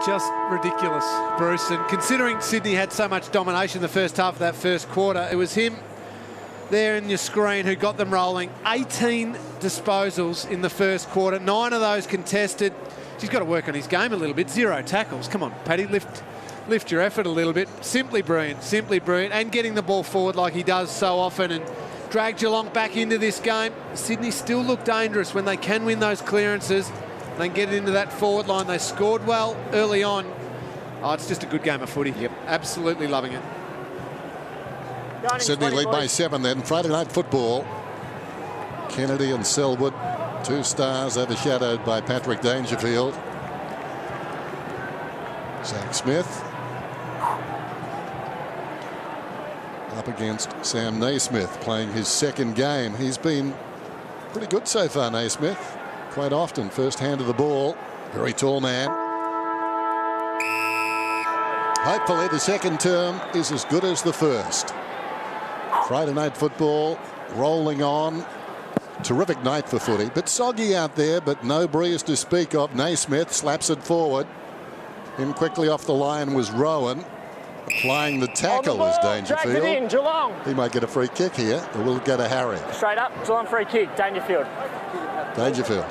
Just ridiculous, Bruce. And considering Sydney had so much domination the first half of that first quarter, it was him there in your screen who got them rolling. 18 disposals in the first quarter, 9 of those contested. He's got to work on his game a little bit. 0 tackles. Come on, Paddy, lift your effort a little bit. Simply brilliant, and getting the ball forward like he does so often and drag Geelong back into this game. Sydney still look dangerous when they can win those clearances. They can get it into that forward line. They scored well early on. Oh, it's just a good game of footy. Yep, absolutely loving it. Sydney lead by 7 then. Friday night football. Kennedy and Selwood, 2 stars overshadowed by Patrick Dangerfield. Zach Smith up against Sam Naismith, playing his second game. He's been pretty good so far, Naismith. Quite often first hand of the ball. Very tall man. Hopefully the second term is as good as the first. Friday night football rolling on. Terrific night for footy. Bit soggy out there, but no breeze to speak of. Naismith slaps it forward. In quickly off the line was Rowan. Applying the tackle is Dangerfield. It in, Geelong. He might get a free kick here, or will get a Harry. Straight up, Geelong free kick, Dangerfield.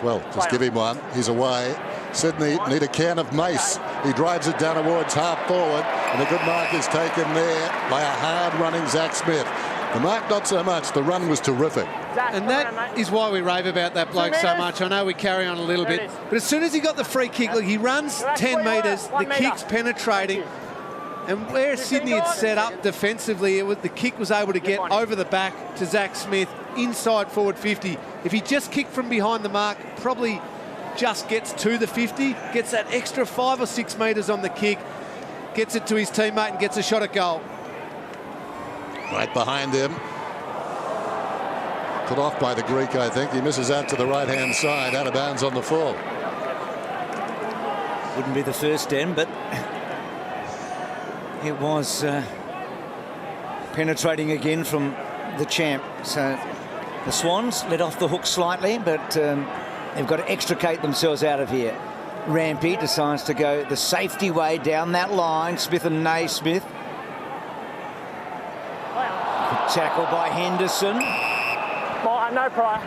Well, just give him one. He's away. Sydney need a can of mace. He drives it down towards half forward, and a good mark is taken there by a hard-running Zach Smith. The mark not so much. The run was terrific. And that is why we rave about that bloke so much. I know we carry on a little bit, but as soon as he got the free kick, look, he runs 10 metres, the kick's penetrating. And where Sydney had set up defensively, the kick was able to get over the back to Zach Smith, inside forward 50. If he just kicked from behind the mark, probably just gets to the 50, gets that extra 5 or 6 metres on the kick, gets it to his teammate and gets a shot at goal. Right behind him. Put off by the Greek, I think. He misses out to the right-hand side, out of bounds on the full. Wouldn't be the first end, but it was penetrating again from the champ. So the Swans let off the hook slightly, but they've got to extricate themselves out of here. Rampy decides to go the safety way down that line. Smith and Naismith. Good tackle by Henderson. No prior.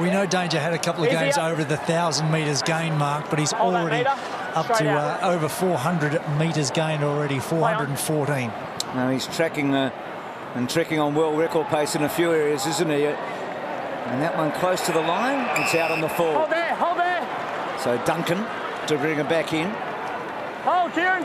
We know Danger had a couple of games over the 1,000 metres gain mark, but he's already up to over 400 metres gained already, 414. Now he's tracking and trekking on world record pace in a few areas, isn't he? And that one close to the line, it's out on the full. Hold there. So Duncan to bring him back in. Hold, Kieran.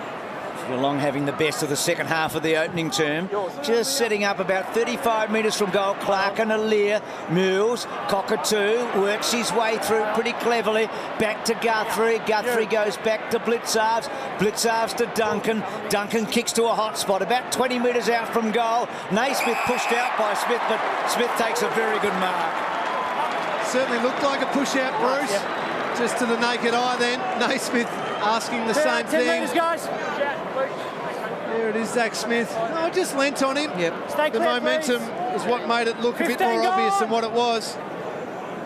Geelong having the best of the second half of the opening term. Just setting up about 35 metres from goal. Clark and Alir. Mills, Cockatoo, works his way through pretty cleverly. Back to Guthrie. Guthrie goes back to Blitzarves. Blitzarves to Duncan. Duncan kicks to a hot spot, about 20 metres out from goal. Naismith pushed out by Smith, but Smith takes a very good mark. Certainly looked like a push out, Bruce. Just to the naked eye then. Naismith asking the same thing. 10 metres, guys. There it is, Zach Smith. Oh, just leant on him. Yep. Stay the clear, momentum please. is what made it look a bit more obvious than what it was.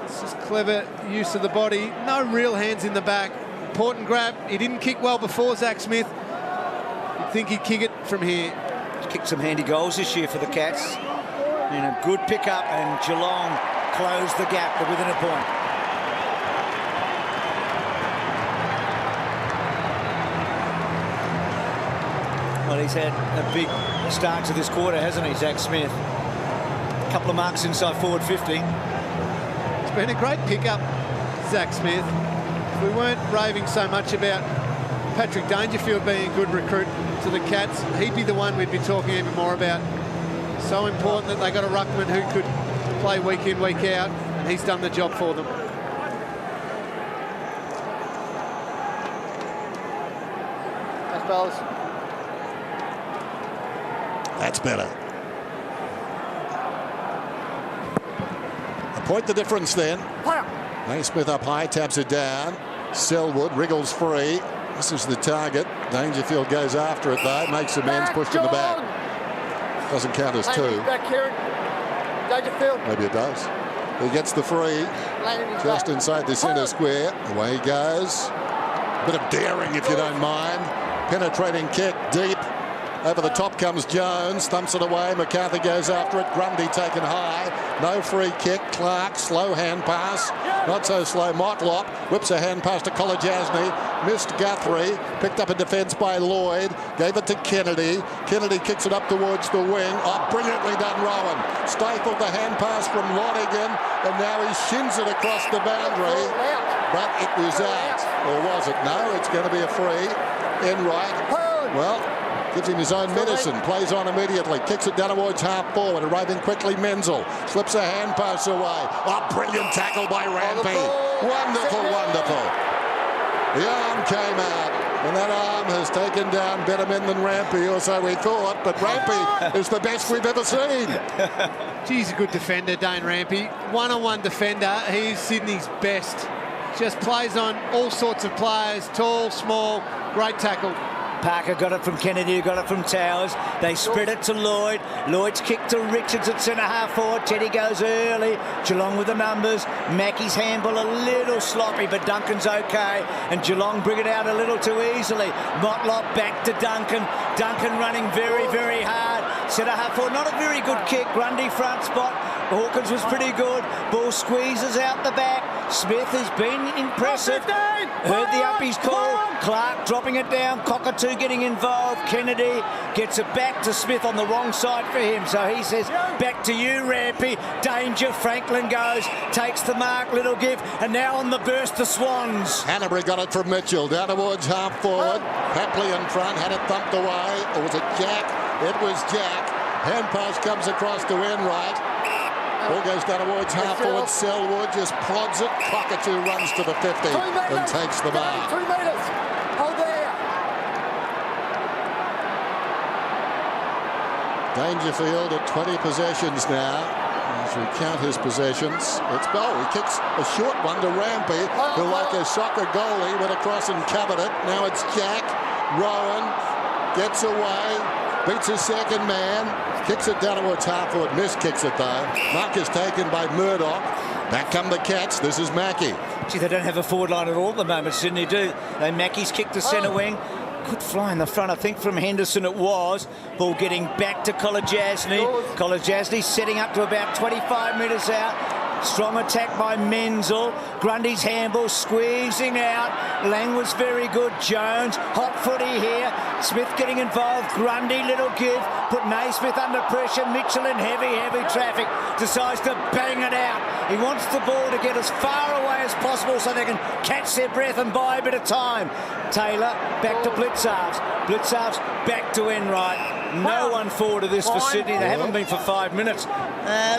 It's just clever use of the body. No real hands in the back. Important grab. He didn't kick well before, Zach Smith. You'd think he'd kick it from here. He's kicked some handy goals this year for the Cats. And a good pickup, and Geelong closed the gap to within a point. Well, he's had a big start to this quarter, hasn't he, Zach Smith? A couple of marks inside forward 50. It's been a great pickup, Zach Smith. If we weren't raving so much about Patrick Dangerfield being a good recruit to the Cats, he'd be the one we'd be talking even more about. So important that they got a ruckman who could play week in, week out, and he's done the job for them. Thanks, fellas. That's better. A point the difference then. Naismith up high, taps it down. Selwood wriggles free. This is the target. Dangerfield goes after it though. Makes amends, pushed in the back. Doesn't count as 2. Maybe it does. He gets the free just inside the centre square. Away he goes. Bit of daring, if you don't mind. Penetrating kick deep. Over the top comes Jones, thumps it away. McCarthy goes after it. Grundy taken high. No free kick. Clark, slow hand pass. Not so slow. Motlop whips a hand pass to Kolajasny. Missed Guthrie. Picked up a defence by Lloyd. Gave it to Kennedy. Kennedy kicks it up towards the wing. Oh, brilliantly done, Rowan. Stifled the hand pass from Lonigan, and now he shins it across the boundary. But it was out. Or was it? No, it's going to be a free. Enright. Well, gives him his own medicine, plays on immediately, kicks it down towards half forward, arriving quickly Menzel, slips a hand pass away. Oh, brilliant tackle by Rampy. Wonderful, wonderful. The arm came out, and that arm has taken down better men than Rampy, or so we thought, but Rampy is the best we've ever seen. He's a good defender, Dane Rampy. One-on-one defender, he's Sydney's best. Just plays on all sorts of players, tall, small, great tackle. Parker got it from Kennedy, who got it from Towers. They spread it to Lloyd. Lloyd's kick to Richards at centre-half forward. Teddy goes early. Geelong with the numbers. Mackey's handball a little sloppy, but Duncan's okay. And Geelong bring it out a little too easily. Motlop back to Duncan. Duncan running very, very hard. Centre-half forward, not a very good kick. Grundy front spot. Hawkins was pretty good. Ball squeezes out the back. Smith has been impressive. Heard the uppies call. Clark dropping it down. Cockatoo getting involved. Kennedy gets it back to Smith on the wrong side for him. So he says, back to you, Rampy. Danger. Franklin goes, takes the mark, little give, and now on the burst, the Swans. Hanbury got it from Mitchell, down towards half forward. Hapley in front, had it thumped away. Or was it Jack? It was Jack. Hand pass comes across to Enright. Ball goes down towards half forward. Selwood just prods it. Cockatoo runs to the 50 and takes the mark. 2 metres. Hold there. Dangerfield at 20 possessions now. As we count his possessions, it's he kicks a short one to Rampy, who, like a soccer goalie, went across and covered it. Now it's Jack. Rowan gets away, beats his second man, kicks it down towards half forward. Miss kicks it though. Mark is taken by Murdoch. Back come the Cats. This is Mackey. Gee, they don't have a forward line at all at the moment, Sydney do. Mackey's kicked to centre wing. Good fly in the front, I think, from Henderson it was. Ball getting back to Kolajasny. Kolajasny setting up to about 25 metres out. Strong attack by Menzel. Grundy's handball squeezing out. Lang was very good. Jones, hot footy here. Smith getting involved. Grundy, little give. Put Naismith under pressure. Mitchell in heavy, heavy traffic. Decides to bang it out. He wants the ball to get as far away as possible so they can catch their breath and buy a bit of time. Taylor back to Blitzarves. Blitzarves back to Enright. No one forward of this for Sydney. They haven't been for 5 minutes.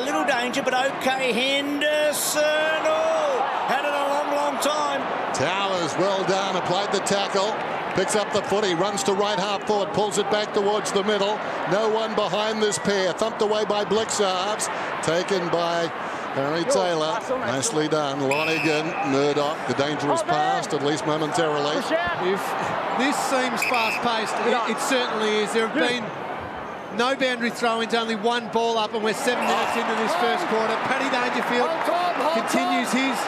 Little danger, but okay. Henderson. Oh, had it a long, long time. Towers, well done. Applied the tackle. Picks up the footy, runs to right half forward, pulls it back towards the middle. No one behind this pair. Thumped away by Blitzarves. Taken by Harry Taylor. Nicely done. Lonigan, Murdoch. The danger is past, at least momentarily. If this seems fast-paced, it certainly is. There have been no boundary throw-ins, only one ball up, and we're 7 minutes into this first quarter. Paddy Dangerfield continues his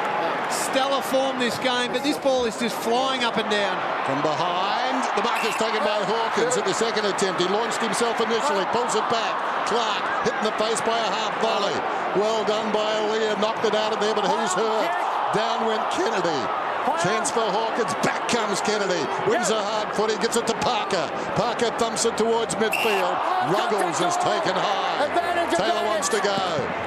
stellar form this game, but this ball is just flying up and down. From behind, the mark is taken by Hawkins at the second attempt. He launched himself initially, pulls it back. Clark hit in the face by a half volley. Well done by Aaliyah, knocked it out of there, but he's hurt. Down went Kennedy. Chance for Hawkins. Back comes Kennedy. Wins a hard footy. Gets it to Parker. Parker thumps it towards midfield. Ruggles is taken high. Taylor wants to go.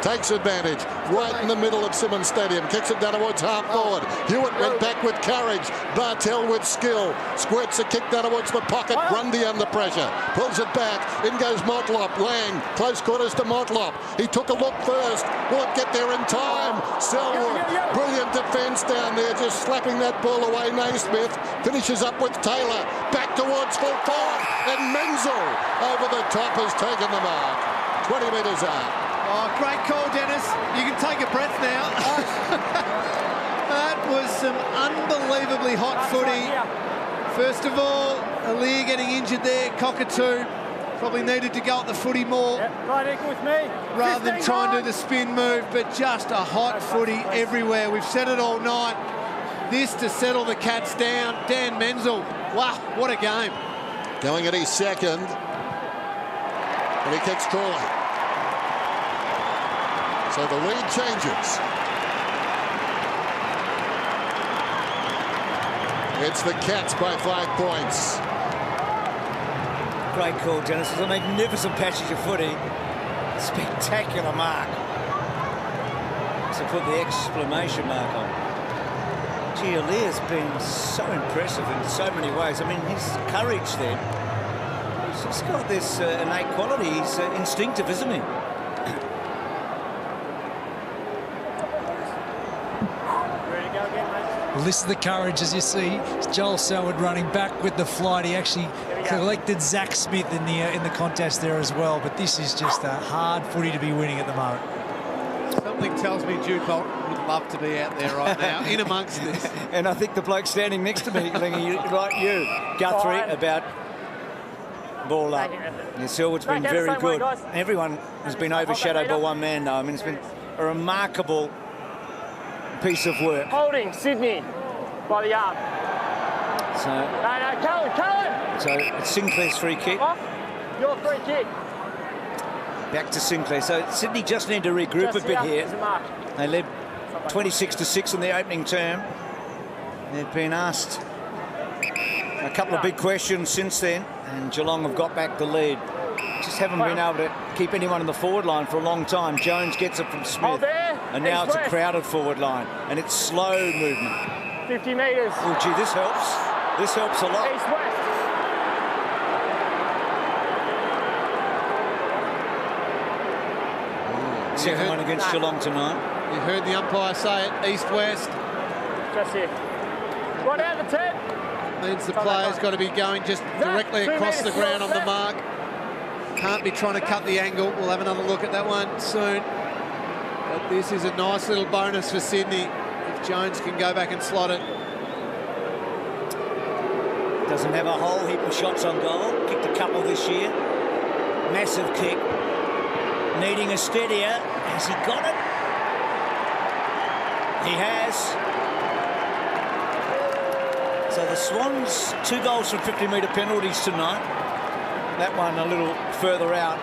Takes advantage. Right in the middle of Simmons Stadium. Kicks it down towards half forward. Hewitt went back with courage. Bartell with skill. Squirts a kick down towards the pocket. Grundy under pressure. Pulls it back. In goes Motlop. Lang. Close quarters to Motlop. He took a look first. Will it get there in time? Selwood. Brilliant defence down there. Just slapping that ball away. Naismith finishes up with Taylor. Back towards full forward. And Menzel over the top has taken the mark. 20 metres out. Oh, great call, Dennis. You can take a breath now. That was some unbelievably hot footy. First of all, Aaliyah getting injured there. Cockatoo probably needed to go at the footy more rather than try and do the spin move, but just a hot footy everywhere. We've said it all night. this to settle the Cats down. Dan Menzel, wow, what a game. Going at his second. And he kicks Crawley. So the lead changes. It's the Cats by 5 points. Great call, Dennis. It's a magnificent passage of footy. Spectacular mark. To put the exclamation mark on. Gee, Alia's been so impressive in so many ways. I mean, his courage then. He's just got this innate quality. He's instinctive, isn't he? Well, this is the courage, as you see. Joel Selwood running back with the flight. He actually collected Zach Smith in the contest there as well. But this is just a hard footy to be winning at the moment. Something tells me Jude Bolton would love to be out there right now, in amongst this. And I think the bloke standing next to me, Lingy, like you, Guthrie, about ball up. Yeah, Selwood's been very good. Everyone has been overshadowed by one man, though. I mean, it's been a remarkable piece of work. Holding Sydney by the arm. So, No, Cullen! so it's Sinclair's free kick. Off. Your free kick. Back to Sinclair. So Sydney just need to regroup a bit here. They led 26-6 in the opening term. They've been asked a couple of big questions since then, and Geelong have got back the lead. Just haven't been able to keep anyone in the forward line for a long time. Jones gets it from Smith, and now it's a crowded forward line, and it's slow movement. 50 metres. Oh, gee, this helps. This helps a lot. East-west. Second one against Geelong tonight. You heard the umpire say it, east-west. Just here. Right out the 10. Means the player's got to be going just directly across the ground on the mark. Can't be trying to cut the angle. We'll have another look at that one soon. But this is a nice little bonus for Sydney if Jones can go back and slot it. Doesn't have a whole heap of shots on goal. Kicked a couple this year. Massive kick. Needing a steadier. Has he got it? He has. So the Swans, 2 goals from 50-metre penalties tonight. That one a little further out.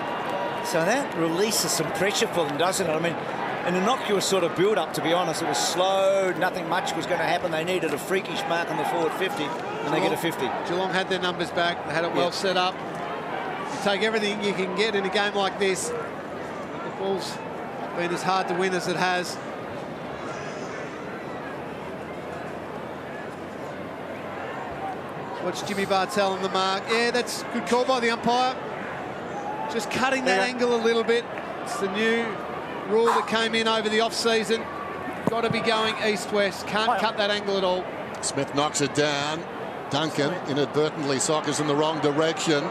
So that releases some pressure for them, doesn't it? I mean, an innocuous sort of build-up, to be honest. It was slow. Nothing much was going to happen. They needed a freakish mark on the forward 50, and they get a 50. Geelong had their numbers back. They had it well set up. You take everything you can get in a game like this. The ball's been as hard to win as it has. Watch Jimmy Bartell on the mark. Yeah, that's a good call by the umpire. Just cutting that angle a little bit. It's the new rule that came in over the off-season. Got to be going east-west. Can't cut that angle at all. Smith knocks it down. Duncan inadvertently sockers in the wrong direction.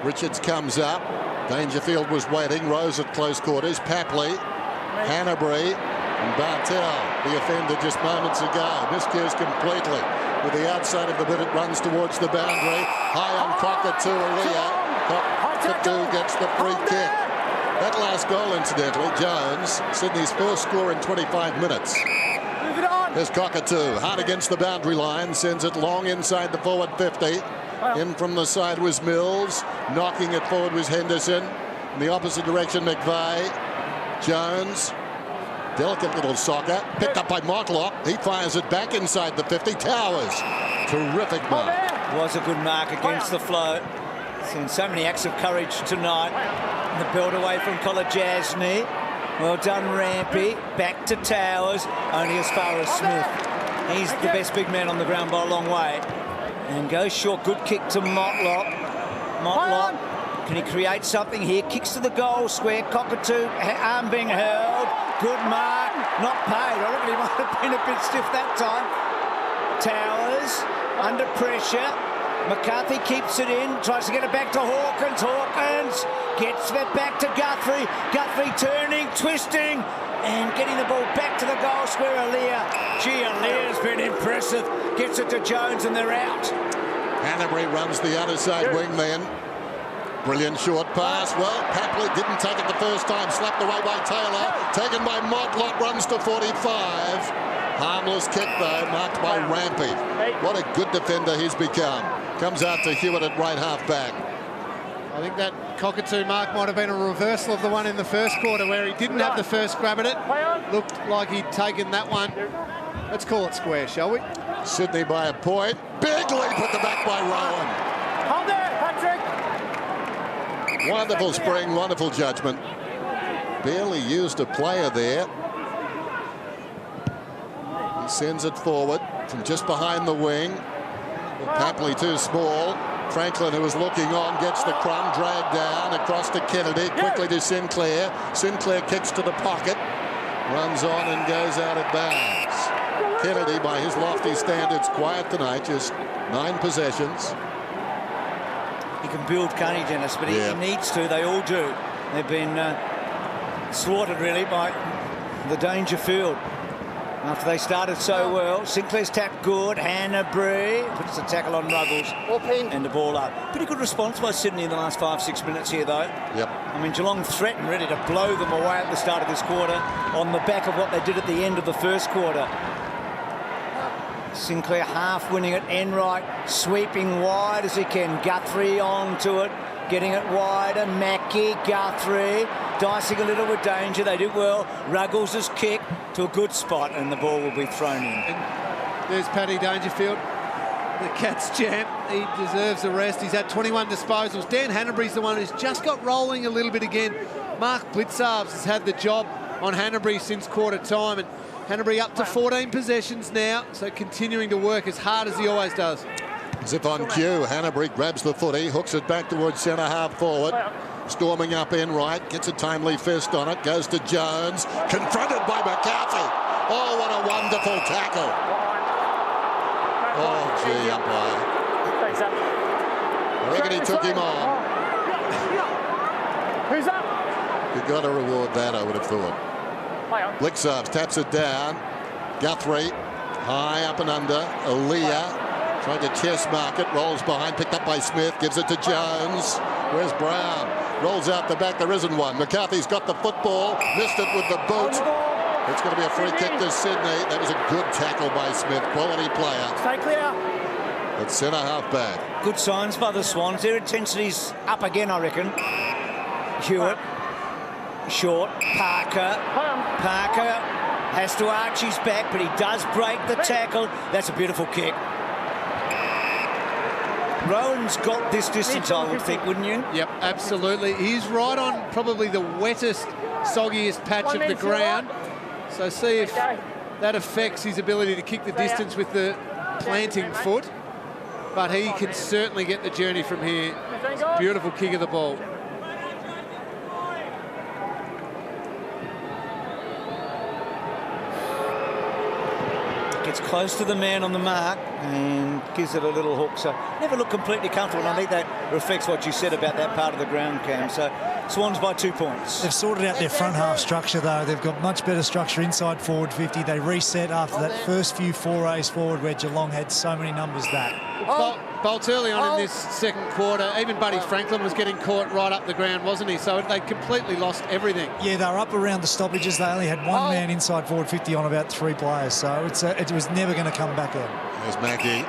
Richards comes up. Dangerfield was waiting. Rose at close quarters. Papley, Hanbury, and Bartell, the offender just moments ago. Miscues completely. With the outside of the bit, it runs towards the boundary. High on Cockatoo, Aaliyah. Cockatoo gets the free kick. That last goal, incidentally, Jones, Sydney's first score in 25 minutes. There's Cockatoo, hard against the boundary line, sends it long inside the forward 50. In from the side was Mills. Knocking it forward was Henderson. In the opposite direction, McVeigh. Jones. Delicate little soccer. Picked up by Motlop. He fires it back inside the 50. Towers. Terrific mark. Was a good mark against the flow. Seen so many acts of courage tonight. And the belt away from Kolajasny. Well done, Rampy. Back to Towers. Only as far as Smith. He's the best big man on the ground by a long way. And goes short. Good kick to Motlop. Motlop. Can he create something here? Kicks to the goal square. Cockatoo. Arm being held. Good mark. Not paid. I reckon he might have been a bit stiff that time. Towers. Under pressure. McCarthy keeps it in. Tries to get it back to Hawkins. Hawkins gets it back to Guthrie. Guthrie turning, twisting, and getting the ball back to the goal square. Aaliyah. Gee, Aaliyah's been impressive. Gets it to Jones and they're out. Hanbury runs the other side wing then. Brilliant short pass. Well, Papley didn't take it the first time. Slapped away by Taylor. Taken by Motlop. Runs to 45. Harmless kick, though, marked by Rampy. What a good defender he's become. Comes out to Hewitt at right half back. I think that cockatoo mark might have been a reversal of the one in the first quarter where he didn't have the first grab at it. Looked like he'd taken that one. Let's call it square, shall we? Sydney by a point. Big leap at the back by Rowan. Hold there, Patrick. Wonderful spring, wonderful judgment. Barely used a player there. He sends it forward from just behind the wing. Papley too small. Franklin, who was looking on, gets the crumb, dragged down across to Kennedy, quickly to Sinclair. Sinclair kicks to the pocket, runs on and goes out of bounds. Kennedy, by his lofty standards, quiet tonight, just 9 possessions. He can build, can't he, Dennis? But he needs to. They all do. They've been slaughtered, really, by the Dangerfield. After they started so well, Sinclair's tap good. Hanbury puts the tackle on Ruggles and the ball up. Pretty good response by Sydney in the last 5-6 minutes here, though. Yep. I mean, Geelong threatened really to blow them away at the start of this quarter on the back of what they did at the end of the first quarter. Sinclair half winning it. Enright sweeping wide as he can. Guthrie onto it. Getting it wider. Mackie, Guthrie dicing a little with Danger. They do well. Ruggles' kick to a good spot and the ball will be thrown in. And there's Paddy Dangerfield, the Cats champ. He deserves a rest. He's had 21 disposals. Dan Hanbury's the one who's just got rolling a little bit again. Mark Blitzarves has had the job on Hanbury since quarter time, and Hanbury up to 14 possessions now, so continuing to work as hard as he always does. As if on cue, Hanbury grabs the footy, hooks it back towards centre half forward. Storming up Enright, gets a timely fist on it, goes to Jones, confronted by McCarthy. Oh, what a wonderful tackle. Oh, gee, umpire. I reckon he took him on. Who's up? You've got to reward that, I would have thought. Blitzarves taps it down. Guthrie, high up and under. Aaliyah trying to chest mark it, rolls behind, picked up by Smith, gives it to Jones. Where's Brown? Rolls out the back, there isn't one. McCarthy's got the football, missed it with the boot. It's going to be a free kick to Sydney. That was a good tackle by Smith, quality player. Stay clear. At centre half back. Good signs by the Swans. Their intensity's up again, I reckon. Hewitt. Short. Parker. Parker has to arch his back, but he does break the tackle. That's a beautiful kick. Rowan's got this distance, I would think, wouldn't you? Yep, absolutely. He's right on probably the wettest, soggiest patch of the ground. So see if that affects his ability to kick the distance with the planting foot. But he can certainly get the journey from here. Beautiful kick of the ball. Gets close to the man on the mark and gives it a little hook. So never looked completely comfortable. And I think that reflects what you said about that part of the ground, Cam. So Swans by 2 points. They've sorted out their front half structure, though. They've got much better structure inside forward 50. They reset after that first few forays forward where Geelong had so many numbers back. Bolts early on in this second quarter. Even Buddy Franklin was getting caught right up the ground, wasn't he? So they completely lost everything. Yeah, they were up around the stoppages. They only had one man inside forward 50 on about 3 players. So it was never going to come back in. There's Mackie.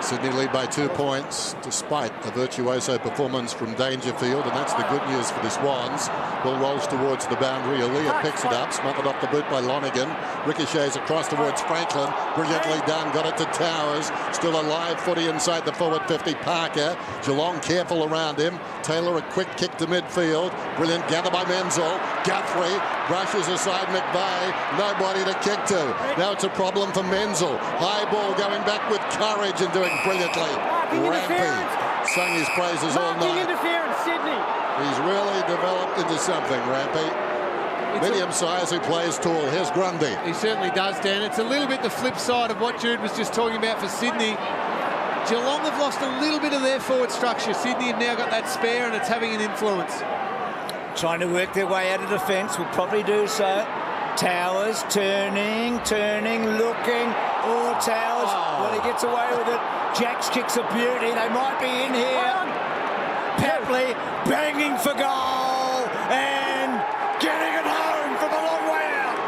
Sydney lead by 2 points, despite a virtuoso performance from Dangerfield, and that's the good news for the Swans. Ball rolls towards the boundary. Aaliyah picks it up, smothered off the boot by Lonergan. Ricochets across towards Franklin. Brilliantly done, got it to Towers. Still a live footy inside the forward 50. Parker. Geelong careful around him. Taylor a quick kick to midfield. Brilliant gather by Menzel. Guthrie brushes aside McVeigh. Nobody to kick to. Now it's a problem for Menzel. High ball going back with courage and doing brilliantly. Rampy sung his praises all night. Interference, Sydney. He's really developed into something, Rampy. Medium size who plays tall. Here's Grundy. He certainly does, Dan. It's a little bit the flip side of what Jude was just talking about for Sydney. Geelong have lost a little bit of their forward structure. Sydney have now got that spare and it's having an influence. Trying to work their way out of defence, will probably do so. Towers turning, looking. Oh, Towers, well, he gets away with it. Jacks kicks a beauty. They might be in here. Papley banging for goal and getting it home from a long way out.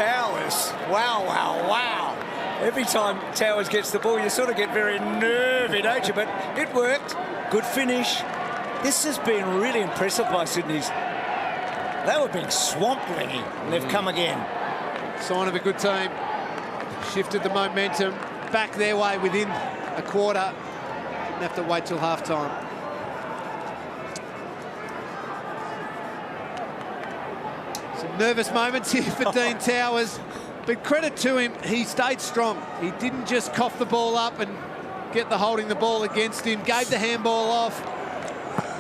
Towers. Wow, wow, wow. Every time Towers gets the ball, you sort of get very nervy, don't you? But it worked. Good finish. This has been really impressive by Sydney's. They were being swamped, Lenny, and they've come again. Sign of a good team. Shifted the momentum back their way within a quarter. Didn't have to wait till half-time. Some nervous moments here for Dean Towers. But credit to him, he stayed strong. He didn't just cough the ball up and get the holding the ball against him. Gave the handball off.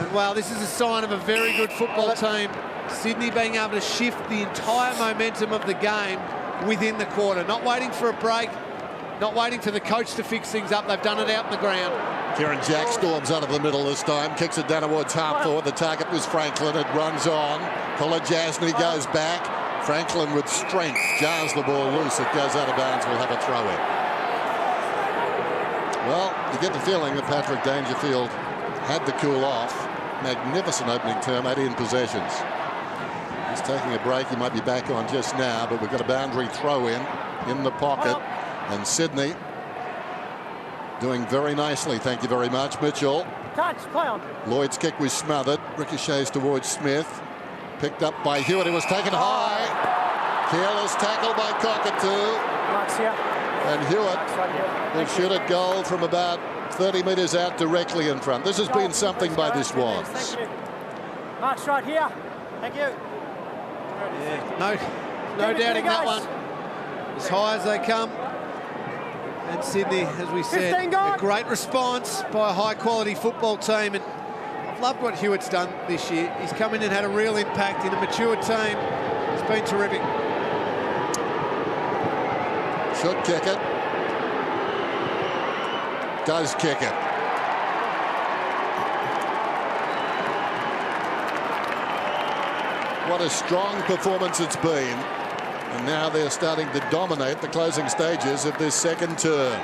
And, wow, this is a sign of a very good football team. Sydney being able to shift the entire momentum of the game within the quarter. Not waiting for a break, not waiting for the coach to fix things up. They've done it out in the ground. Kieran Jack storms out of the middle this time, kicks it down towards half forward. The target was Franklin. It runs on. Kolajasny goes back. Franklin with strength jars the ball loose. It goes out of bounds. We'll have a throw in. Well, you get the feeling that Patrick Dangerfield had to cool off. Magnificent opening term, 18 possessions. He's taking a break. He might be back on just now, but we've got a boundary throw in the pocket. And Sydney doing very nicely. Thank you very much, Mitchell. Touch, play on. Lloyd's kick was smothered. Ricochets towards Smith. Picked up by Hewitt. It was taken high. Careless tackle by Cockatoo. Mark's here. And Hewitt Right here. will shoot a goal from about 30 metres out directly in front. This has been something by the Swans. Thank you. Mark's right here. Thank you. Yeah, no doubting that one. As high as they come. And Sydney, as we said, a great response by a high-quality football team. And I've loved what Hewitt's done this year. He's come in and had a real impact in a mature team. It's been terrific. Should kick it. Does kick it. What a strong performance it's been. And now they're starting to dominate the closing stages of this second term.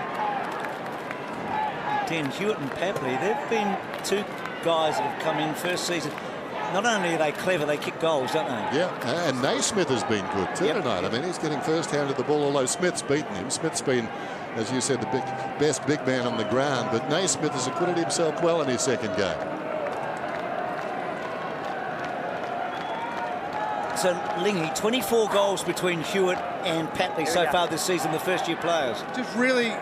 Dan Hewitt and Papley, they've been two guys that have come in first season. Not only are they clever, they kick goals, don't they? Yeah, and Naismith has been good too tonight. I mean, he's getting first hand of the ball, although Smith's beaten him. Smith's been, as you said, the best big man on the ground, but Naismith has acquitted himself well in his second game. So, Lingy, 24 goals between Hewitt and Papley so far this season, the first-year players. Just really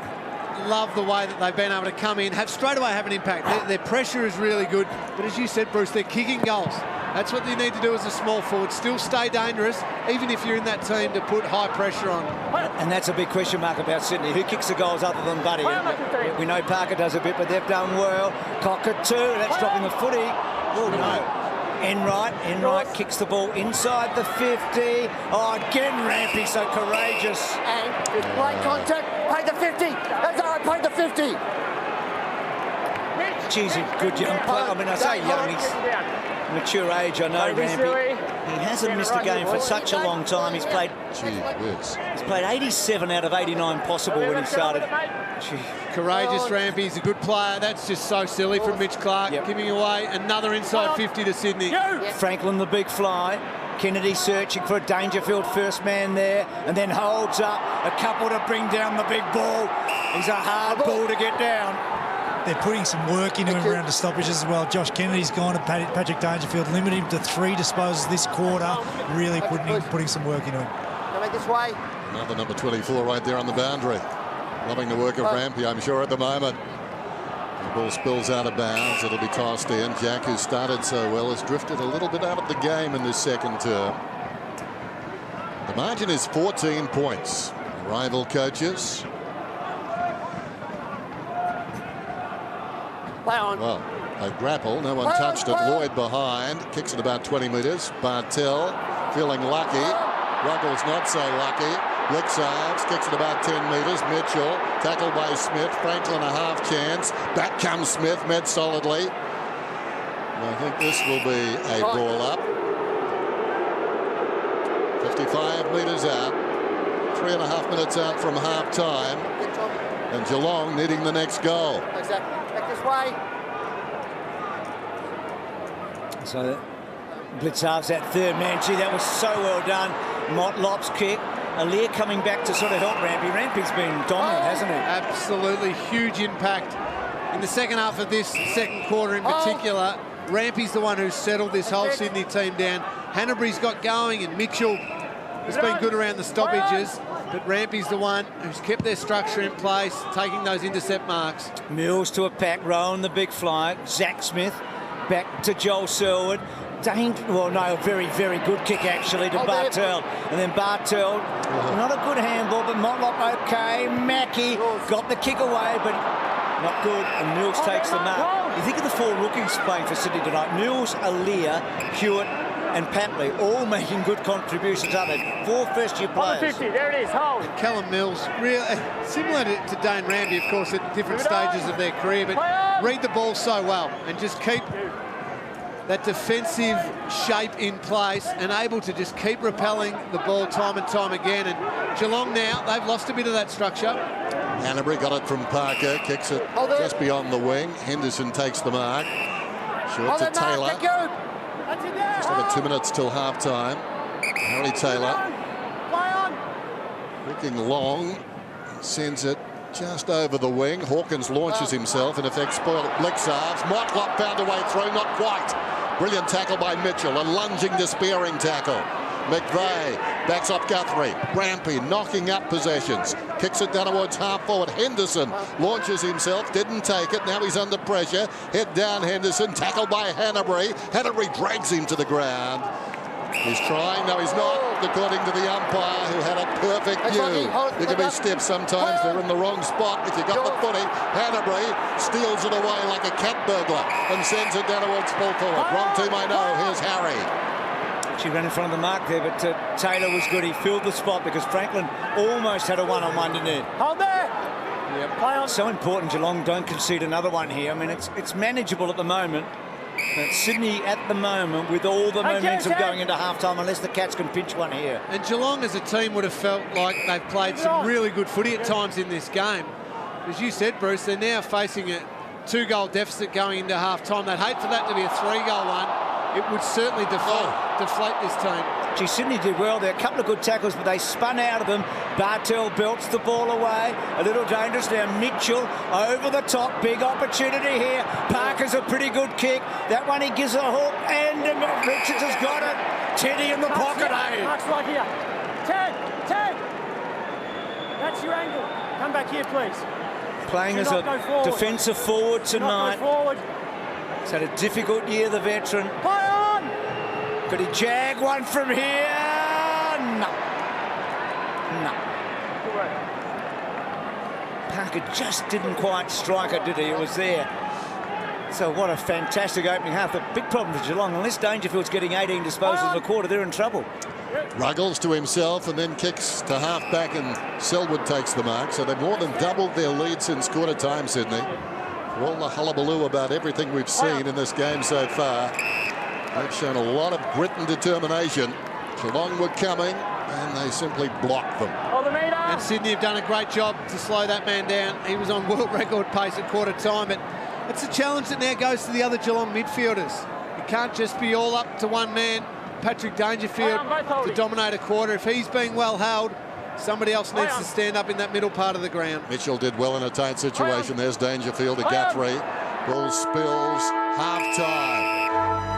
love the way that they've been able to come in, straight away have an impact. Their pressure is really good, but as you said, Bruce, they're kicking goals. That's what you need to do as a small forward. Still stay dangerous, even if you're in that team, to put high pressure on. And that's a big question mark about Sydney. Who kicks the goals other than Buddy? We know Parker does a bit, but they've done well. Cockatoo, that's dropping the footy. Oh, no. Enright kicks the ball inside the 50. Oh, again, Rampy, so courageous. And with great contact, pay the 50. That's all right, pay the 50. Geez, a good young player. I mean, I say young, he's mature age, I know, Rampy. He hasn't missed a game for such a long time. He's played 87 out of 89 possible when he started. Courageous Rampy, he's a good player. That's just so silly from Mitch Clark, giving away another inside 50 to Sydney. Franklin, the big fly. Kennedy searching for a Dangerfield first man there, and then holds up a couple to bring down the big ball. He's a hard ball to get down. They're putting some work into him around the stoppages as well. Josh Kennedy's gone to Patrick Dangerfield, limited him to 3 disposals this quarter, really putting some work into him. Make this way. Another number 24 right there on the boundary. Loving the work of Rampy, I'm sure, at the moment. The ball spills out of bounds. It'll be tossed in. Jack, who started so well, has drifted a little bit out of the game in this second term. The margin is 14 points. Rival coaches. Play on. Well, a grapple. No one touched it. Lloyd behind. Kicks it about 20 metres. Bartell feeling lucky. Ruggles not so lucky. Blitzarves kicks it about 10 metres. Mitchell tackled by Smith. Franklin a half chance. Back comes Smith, met solidly. And I think this will be a ball up. 55 metres out. 3.5 minutes out from half time. And Geelong needing the next goal. Exactly. Back this way. So Blitzarves that third man. Gee, that was so well done. Motlop's kick. Alier coming back to sort of help Rampy. Rampy's been dominant, hasn't he? Absolutely huge impact in the second half of this second quarter in particular. Rampy's the one who's settled this whole Sydney team down. Hanbury's got going, and Mitchell has been good around the stoppages, but Rampy's the one who's kept their structure in place, taking those intercept marks. Mills to a pack, Rowan the big fly. Zach Smith back to Joel Selwood. Well, no, very, very good kick actually to Bartel. And then Bartel, not a good handball, but Motlop okay. Mackie got the kick away, but not good. And Mills takes the mark. You think of the four rookies playing for Sydney tonight. Mills, Alier, Hewitt and Patley all making good contributions, aren't they? 4 first-year players. 50, there it is, hold. And Callum Mills, similar to Dane Rampy, of course, at different stages of their career, but read the ball so well and just keep that defensive shape in place and able to just keep repelling the ball time and time again. And Geelong now, they've lost a bit of that structure. Hanbury got it from Parker, kicks it just beyond the wing. Henderson takes the mark. Short to Taylor. Just over 2 minutes till half-time. Harry Taylor looking long, sends it just over the wing. Hawkins launches himself, in effect spoiled Blixarves. Motlop found a way through, not quite. Brilliant tackle by Mitchell, a lunging, despairing tackle. McVeigh backs up Guthrie. Rampy knocking up possessions. Kicks it down towards half forward. Henderson launches himself, didn't take it. Now he's under pressure. Head down Henderson, tackled by Hanbury. Hanbury drags him to the ground. He's trying, no he's not, according to the umpire who had a perfect view. You can be stiff sometimes, they're in the wrong spot. If you got the footy, Hanbury steals it away like a cat burglar and sends it down towards full forward. Wrong team I know, here's Harry. She ran in front of the mark there, but Taylor was good. He filled the spot because Franklin almost had a one-on-one, didn't he? Hold there. Yep. Play on. So important Geelong don't concede another one here. I mean, it's manageable at the moment. But Sydney at the moment, with all the momentum going into half-time, unless the Cats can pinch one here. And Geelong as a team would have felt like they've played some really good footy at times in this game. As you said, Bruce, they're now facing a 2-goal deficit going into half-time. They'd hate for that to be a 3-goal one. It would certainly deflate this team. Gee, Sydney did well there. A couple of good tackles, but they spun out of them. Bartel belts the ball away. A little dangerous now. Mitchell over the top. Big opportunity here. Parker's a pretty good kick. That one he gives a hook, and Richards has got it. Teddy in the pocket, eh? Mark's right here. 10. That's your angle. Come back here, please. Playing as a defensive forward tonight. He's had a difficult year, the veteran. Play on! Could he jag one from here? No. Parker just didn't quite strike it, did he? It was there. So what a fantastic opening half. The big problem for Geelong, unless Dangerfield's getting 18 disposals in a quarter, they're in trouble. Ruggles to himself and then kicks to half-back, and Selwood takes the mark. So they've more than doubled their lead since quarter time, Sydney. For all the hullabaloo about everything we've seen in this game so far, they've shown a lot of grit and determination. Geelong were coming, and they simply blocked them. And Sydney have done a great job to slow that man down. He was on world record pace at quarter time, but it's a challenge that now goes to the other Geelong midfielders. It can't just be all up to one man, Patrick Dangerfield, to dominate a quarter. If he's being well held, somebody else needs to stand up in that middle part of the ground. Mitchell did well in a tight situation. There's Dangerfield to Guthrie. Ball spills, half-time.